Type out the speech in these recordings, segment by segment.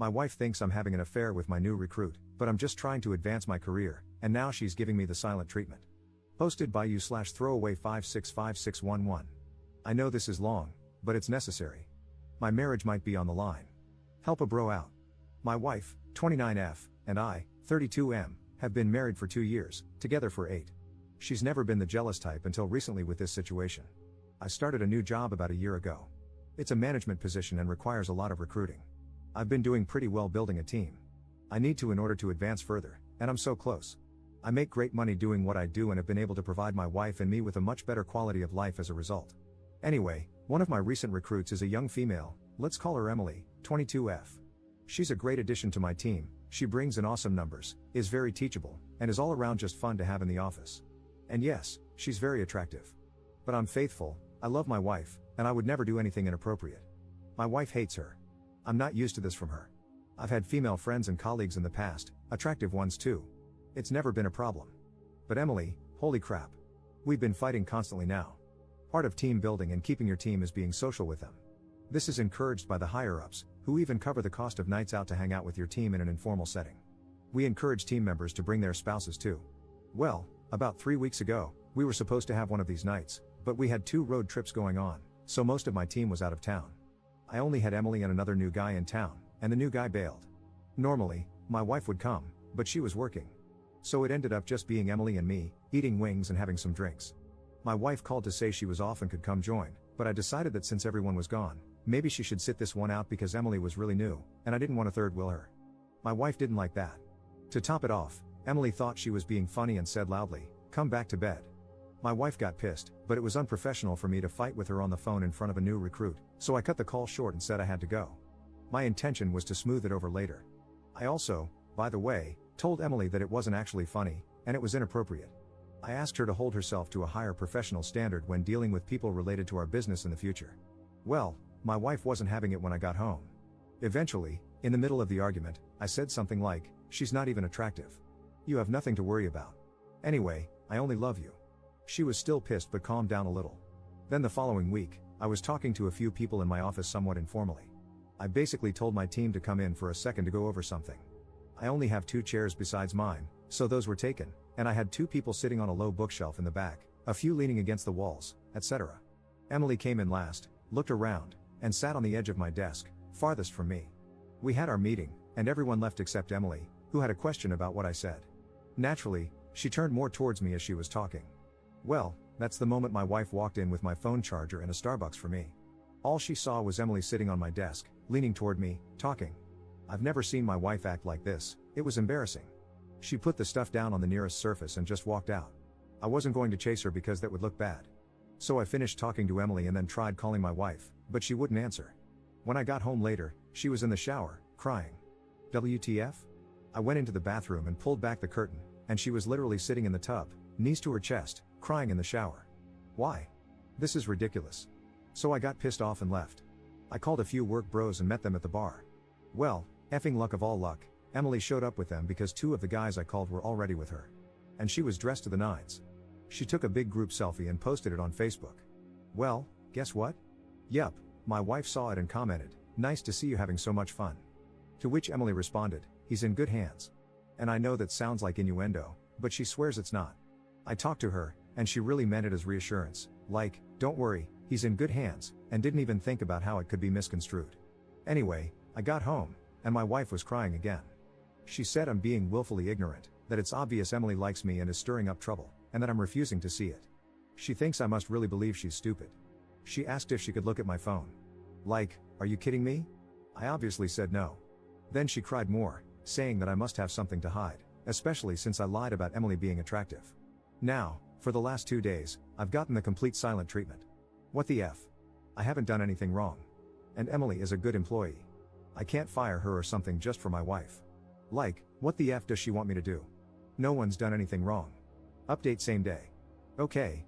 My wife thinks I'm having an affair with my new recruit, but I'm just trying to advance my career, and now she's giving me the silent treatment. Posted by you/throwaway565611. I know this is long, but it's necessary. My marriage might be on the line. Help a bro out. My wife, 29F, and I, 32M, have been married for 2 years, together for 8. She's never been the jealous type until recently with this situation. I started a new job about a year ago. It's a management position and requires a lot of recruiting. I've been doing pretty well building a team. I need to in order to advance further, and I'm so close. I make great money doing what I do and have been able to provide my wife and me with a much better quality of life as a result. Anyway, one of my recent recruits is a young female, let's call her Emily, 22F. She's a great addition to my team, she brings in awesome numbers, is very teachable, and is all around just fun to have in the office. And yes, she's very attractive. But I'm faithful, I love my wife, and I would never do anything inappropriate. My wife hates her. I'm not used to this from her. I've had female friends and colleagues in the past, attractive ones too. It's never been a problem. But Emily, holy crap. We've been fighting constantly now. Part of team building and keeping your team is being social with them. This is encouraged by the higher-ups, who even cover the cost of nights out to hang out with your team in an informal setting. We encourage team members to bring their spouses too. Well, about 3 weeks ago, we were supposed to have one of these nights, but we had 2 road trips going on, so most of my team was out of town. I only had Emily and another new guy in town, and the new guy bailed. Normally, my wife would come, but she was working. So it ended up just being Emily and me, eating wings and having some drinks. My wife called to say she was off and could come join, but I decided that since everyone was gone, maybe she should sit this one out because Emily was really new, and I didn't want to third wheel her. My wife didn't like that. To top it off, Emily thought she was being funny and said loudly, "Come back to bed." My wife got pissed, but it was unprofessional for me to fight with her on the phone in front of a new recruit, so I cut the call short and said I had to go. My intention was to smooth it over later. I also, by the way, told Emily that it wasn't actually funny, and it was inappropriate. I asked her to hold herself to a higher professional standard when dealing with people related to our business in the future. Well, my wife wasn't having it when I got home. Eventually, in the middle of the argument, I said something like, "She's not even attractive. You have nothing to worry about. Anyway, I only love you." She was still pissed but calmed down a little. Then the following week, I was talking to a few people in my office somewhat informally. I basically told my team to come in for a second to go over something. I only have 2 chairs besides mine, so those were taken, and I had 2 people sitting on a low bookshelf in the back, a few leaning against the walls, etc. Emily came in last, looked around, and sat on the edge of my desk, farthest from me. We had our meeting, and everyone left except Emily, who had a question about what I said. Naturally, she turned more towards me as she was talking. Well, that's the moment my wife walked in with my phone charger and a Starbucks for me. All she saw was Emily sitting on my desk, leaning toward me, talking. I've never seen my wife act like this, it was embarrassing. She put the stuff down on the nearest surface and just walked out. I wasn't going to chase her because that would look bad. So I finished talking to Emily and then tried calling my wife, but she wouldn't answer. When I got home later, she was in the shower, crying. WTF? I went into the bathroom and pulled back the curtain, and she was literally sitting in the tub, knees to her chest, crying in the shower. Why? This is ridiculous. So I got pissed off and left. I called a few work bros and met them at the bar. Well, effing luck of all luck, Emily showed up with them because 2 of the guys I called were already with her. And she was dressed to the nines. She took a big group selfie and posted it on Facebook. Well, guess what? Yup, my wife saw it and commented, "Nice to see you having so much fun." To which Emily responded, "He's in good hands." And I know that sounds like innuendo, but she swears it's not. I talked to her, and she really meant it as reassurance, like, "Don't worry, he's in good hands," and didn't even think about how it could be misconstrued. Anyway, I got home, and my wife was crying again. She said I'm being willfully ignorant, that it's obvious Emily likes me and is stirring up trouble, and that I'm refusing to see it. She thinks I must really believe she's stupid. She asked if she could look at my phone. Like, are you kidding me? I obviously said no. Then she cried more, saying that I must have something to hide, especially since I lied about Emily being attractive. Now, for the last 2 days, I've gotten the complete silent treatment. What the F? I haven't done anything wrong. And Emily is a good employee. I can't fire her or something just for my wife. Like, what the F does she want me to do? No one's done anything wrong. Update same day. Okay,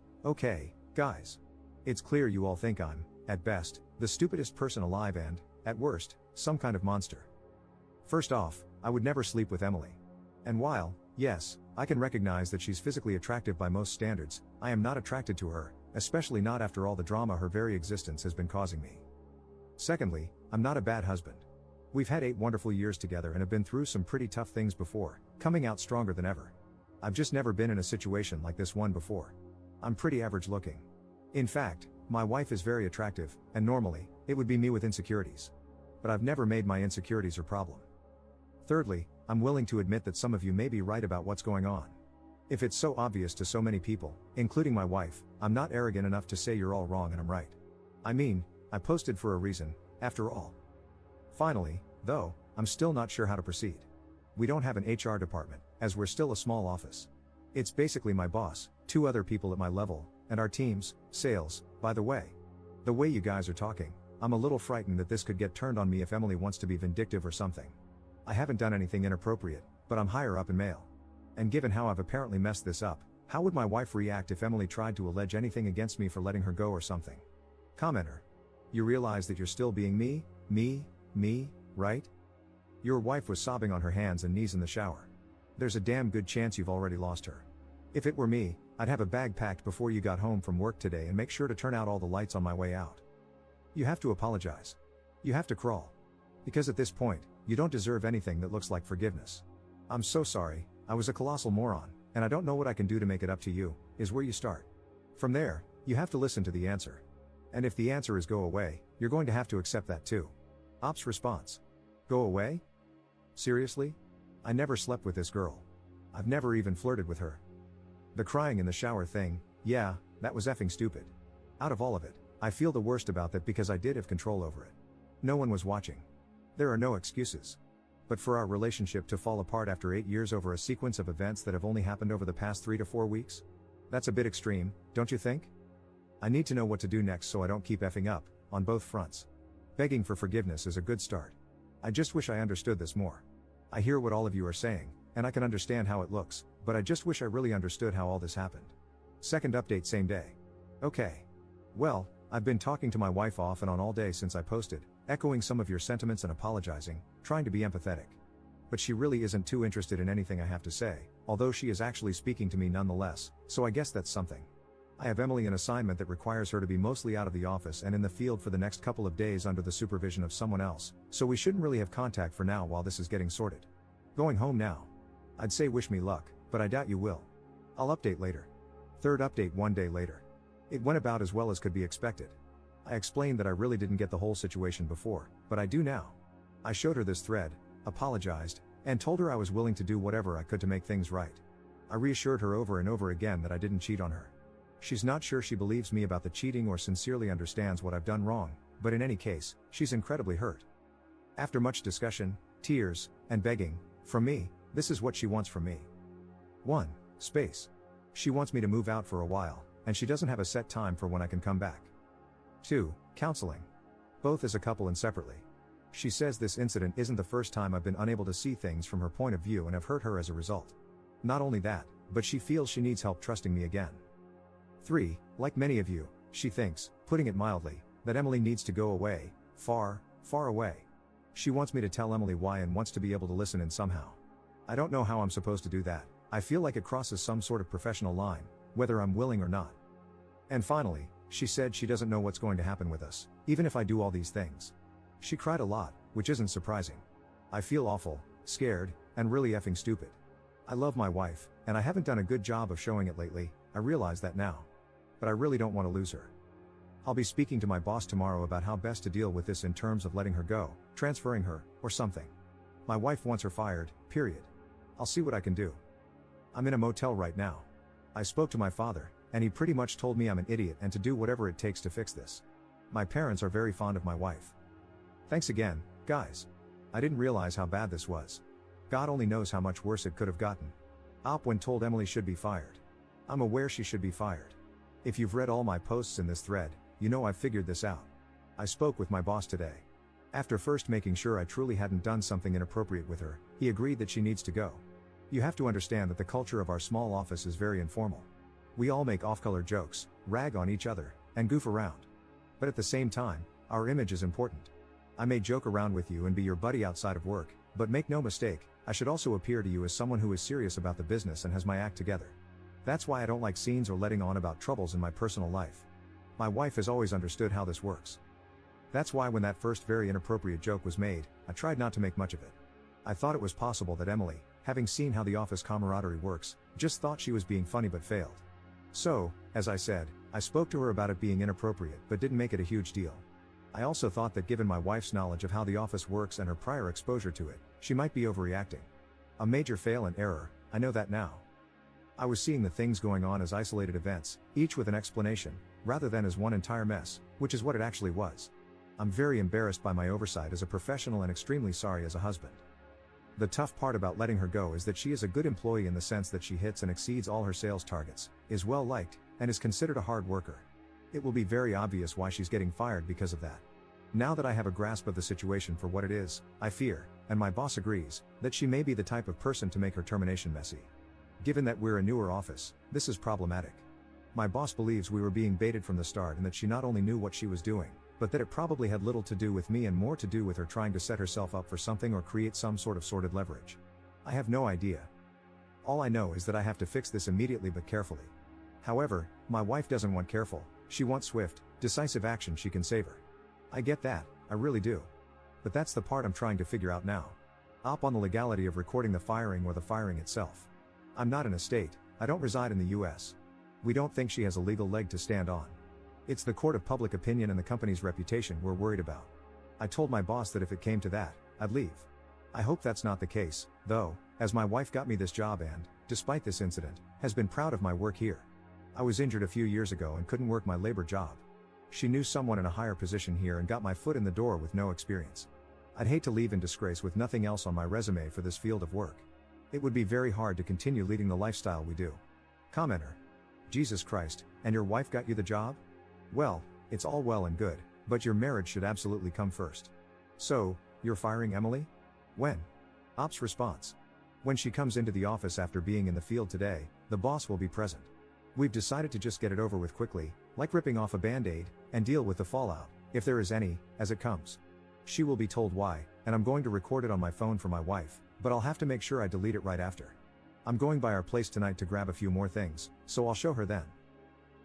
guys. It's clear you all think I'm, at best, the stupidest person alive and, at worst, some kind of monster. First off, I would never sleep with Emily. And while, yes, I can recognize that she's physically attractive by most standards, I am not attracted to her, especially not after all the drama her very existence has been causing me. Secondly, I'm not a bad husband. We've had 8 wonderful years together and have been through some pretty tough things before, coming out stronger than ever. I've just never been in a situation like this one before. I'm pretty average looking. In fact, my wife is very attractive, and normally, it would be me with insecurities. But I've never made my insecurities her problem. Thirdly, I'm willing to admit that some of you may be right about what's going on. If it's so obvious to so many people, including my wife, I'm not arrogant enough to say you're all wrong and I'm right. I mean, I posted for a reason, after all. Finally, though, I'm still not sure how to proceed. We don't have an HR department, as we're still a small office. It's basically my boss, 2 other people at my level, and our teams, sales, by the way. The way you guys are talking, I'm a little frightened that this could get turned on me if Emily wants to be vindictive or something. I haven't done anything inappropriate, but I'm higher up in mail. And given how I've apparently messed this up, how would my wife react if Emily tried to allege anything against me for letting her go or something? Commenter. You realize that you're still being me, right? Your wife was sobbing on her hands and knees in the shower. There's a damn good chance you've already lost her. If it were me, I'd have a bag packed before you got home from work today and make sure to turn out all the lights on my way out. You have to apologize. You have to crawl. Because at this point, you don't deserve anything that looks like forgiveness. I'm so sorry, I was a colossal moron, and I don't know what I can do to make it up to you, is where you start. From there, you have to listen to the answer. And if the answer is go away, you're going to have to accept that too. Ops response. Go away? Seriously? I never slept with this girl. I've never even flirted with her. The crying in the shower thing, yeah, that was effing stupid. Out of all of it, I feel the worst about that because I did have control over it. No one was watching. There are no excuses. But for our relationship to fall apart after 8 years over a sequence of events that have only happened over the past 3 to 4 weeks? That's a bit extreme, don't you think? I need to know what to do next so I don't keep effing up, on both fronts. Begging for forgiveness is a good start. I just wish I understood this more. I hear what all of you are saying, and I can understand how it looks, but I just wish I really understood how all this happened. Second update same day. Okay. Well, I've been talking to my wife off and on all day since I posted, echoing some of your sentiments and apologizing, trying to be empathetic. But she really isn't too interested in anything I have to say, although she is actually speaking to me nonetheless, so I guess that's something. I have Emily an assignment that requires her to be mostly out of the office and in the field for the next couple of days under the supervision of someone else, so we shouldn't really have contact for now while this is getting sorted. Going home now. I'd say wish me luck, but I doubt you will. I'll update later. Third update 1 day later. It went about as well as could be expected. I explained that I really didn't get the whole situation before, but I do now. I showed her this thread, apologized, and told her I was willing to do whatever I could to make things right. I reassured her over and over again that I didn't cheat on her. She's not sure she believes me about the cheating or sincerely understands what I've done wrong, but in any case, she's incredibly hurt. After much discussion, tears, and begging, from me, this is what she wants from me. 1. Space. She wants me to move out for a while, and she doesn't have a set time for when I can come back. 2. Counseling. Both as a couple and separately. She says this incident isn't the first time I've been unable to see things from her point of view and have hurt her as a result. Not only that, but she feels she needs help trusting me again. 3. Like many of you, she thinks, putting it mildly, that Emily needs to go away, far, far away. She wants me to tell Emily why and wants to be able to listen in somehow. I don't know how I'm supposed to do that. I feel like it crosses some sort of professional line, whether I'm willing or not. And finally, she said she doesn't know what's going to happen with us, even if I do all these things. She cried a lot, which isn't surprising. I feel awful, scared, and really effing stupid. I love my wife, and I haven't done a good job of showing it lately, I realize that now. But I really don't want to lose her. I'll be speaking to my boss tomorrow about how best to deal with this in terms of letting her go, transferring her, or something. My wife wants her fired, period. I'll see what I can do. I'm in a motel right now. I spoke to my father, and he pretty much told me I'm an idiot and to do whatever it takes to fix this. My parents are very fond of my wife. Thanks again, guys. I didn't realize how bad this was. God only knows how much worse it could have gotten. Op when told Emily should be fired. I'm aware she should be fired. If you've read all my posts in this thread, you know I've figured this out. I spoke with my boss today. After first making sure I truly hadn't done something inappropriate with her, he agreed that she needs to go. You have to understand that the culture of our small office is very informal. We all make off-color jokes, rag on each other, and goof around. But at the same time, our image is important. I may joke around with you and be your buddy outside of work, but make no mistake, I should also appear to you as someone who is serious about the business and has my act together. That's why I don't like scenes or letting on about troubles in my personal life. My wife has always understood how this works. That's why when that first very inappropriate joke was made, I tried not to make much of it. I thought it was possible that Emily, having seen how the office camaraderie works, just thought she was being funny but failed. So, as I said, I spoke to her about it being inappropriate but didn't make it a huge deal. I also thought that given my wife's knowledge of how the office works and her prior exposure to it, she might be overreacting. A major fail and error, I know that now. I was seeing the things going on as isolated events, each with an explanation, rather than as one entire mess, which is what it actually was. I'm very embarrassed by my oversight as a professional and extremely sorry as a husband. The tough part about letting her go is that she is a good employee in the sense that she hits and exceeds all her sales targets, is well liked, and is considered a hard worker. It will be very obvious why she's getting fired because of that. Now that I have a grasp of the situation for what it is, I fear, and my boss agrees, that she may be the type of person to make her termination messy. Given that we're a newer office, this is problematic. My boss believes we were being baited from the start and that she not only knew what she was doing, but that it probably had little to do with me and more to do with her trying to set herself up for something or create some sort of sordid leverage. I have no idea. All I know is that I have to fix this immediately but carefully. However, my wife doesn't want careful, she wants swift, decisive action she can save her. I get that, I really do. But that's the part I'm trying to figure out now. Op on the legality of recording the firing or the firing itself. I'm not in a state, I don't reside in the US. We don't think she has a legal leg to stand on. It's the court of public opinion and the company's reputation we're worried about. I told my boss that if it came to that, I'd leave. I hope that's not the case, though, as my wife got me this job and, despite this incident, has been proud of my work here. I was injured a few years ago and couldn't work my labor job. She knew someone in a higher position here and got my foot in the door with no experience. I'd hate to leave in disgrace with nothing else on my resume for this field of work. It would be very hard to continue leading the lifestyle we do. Commenter. Jesus Christ, and your wife got you the job? Well, it's all well and good, but your marriage should absolutely come first. So, you're firing Emily? When? Op's response. When she comes into the office after being in the field today, the boss will be present. We've decided to just get it over with quickly, like ripping off a band-aid, and deal with the fallout, if there is any, as it comes. She will be told why, and I'm going to record it on my phone for my wife, but I'll have to make sure I delete it right after. I'm going by our place tonight to grab a few more things, so I'll show her then.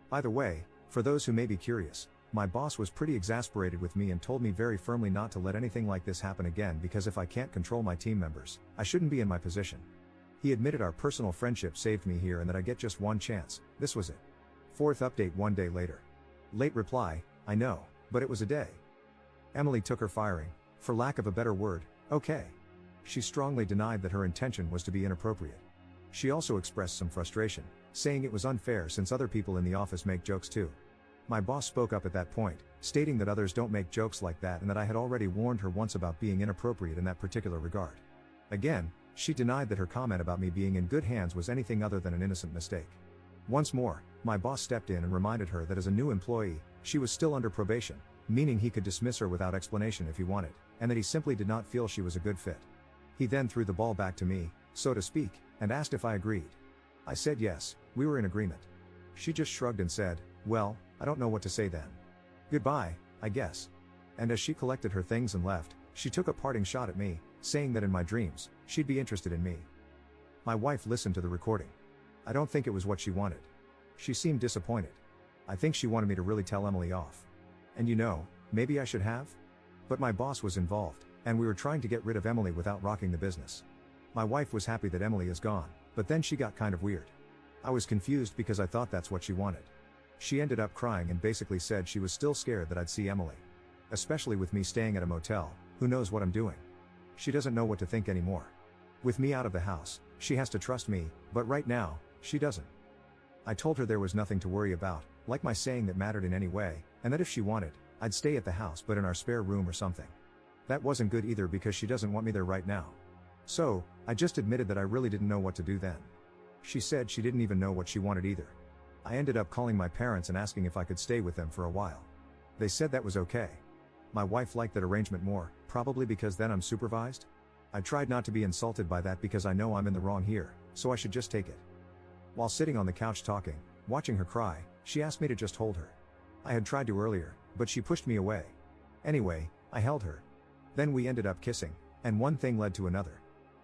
By the way, for those who may be curious, my boss was pretty exasperated with me and told me very firmly not to let anything like this happen again because if I can't control my team members, I shouldn't be in my position. He admitted our personal friendship saved me here and that I get just one chance, this was it. Fourth update 1 day later. Late reply, I know, but it was a day. Emily took her firing, for lack of a better word, okay. She strongly denied that her intention was to be inappropriate. She also expressed some frustration, saying it was unfair since other people in the office make jokes too. My boss spoke up at that point, stating that others don't make jokes like that and that I had already warned her once about being inappropriate in that particular regard. Again, she denied that her comment about me being in good hands was anything other than an innocent mistake. Once more, my boss stepped in and reminded her that as a new employee, she was still under probation, meaning he could dismiss her without explanation if he wanted, and that he simply did not feel she was a good fit. He then threw the ball back to me, so to speak, and asked if I agreed. I said yes, we were in agreement. She just shrugged and said, well, I don't know what to say then. Goodbye, I guess. And as she collected her things and left, she took a parting shot at me, saying that in my dreams, she'd be interested in me. My wife listened to the recording. I don't think it was what she wanted. She seemed disappointed. I think she wanted me to really tell Emily off. And you know, maybe I should have? But my boss was involved, and we were trying to get rid of Emily without rocking the business. My wife was happy that Emily is gone, but then she got kind of weird. I was confused because I thought that's what she wanted. She ended up crying and basically said she was still scared that I'd see Emily. Especially with me staying at a motel, who knows what I'm doing? She doesn't know what to think anymore. With me out of the house, she has to trust me, but right now, she doesn't. I told her there was nothing to worry about, like my saying that mattered in any way, and that if she wanted, I'd stay at the house but in our spare room or something. That wasn't good either because she doesn't want me there right now. So, I just admitted that I really didn't know what to do then. She said she didn't even know what she wanted either. I ended up calling my parents and asking if I could stay with them for a while. They said that was okay. My wife liked that arrangement more, probably because then I'm supervised. I tried not to be insulted by that because I know I'm in the wrong here, so I should just take it. While sitting on the couch talking, watching her cry, she asked me to just hold her. I had tried to earlier, but she pushed me away. Anyway, I held her. Then we ended up kissing, and one thing led to another.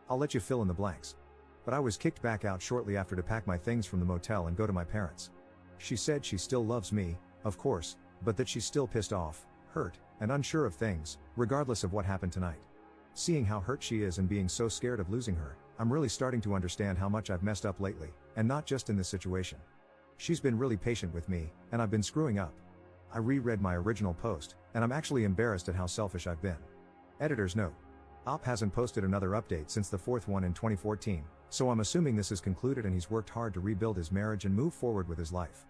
I'll let you fill in the blanks. But I was kicked back out shortly after to pack my things from the motel and go to my parents. She said she still loves me, of course, but that she's still pissed off, hurt, and unsure of things, regardless of what happened tonight. Seeing how hurt she is and being so scared of losing her, I'm really starting to understand how much I've messed up lately, and not just in this situation. She's been really patient with me, and I've been screwing up. I reread my original post, and I'm actually embarrassed at how selfish I've been. Editor's note. Op hasn't posted another update since the fourth one in 2014, so I'm assuming this is concluded and he's worked hard to rebuild his marriage and move forward with his life.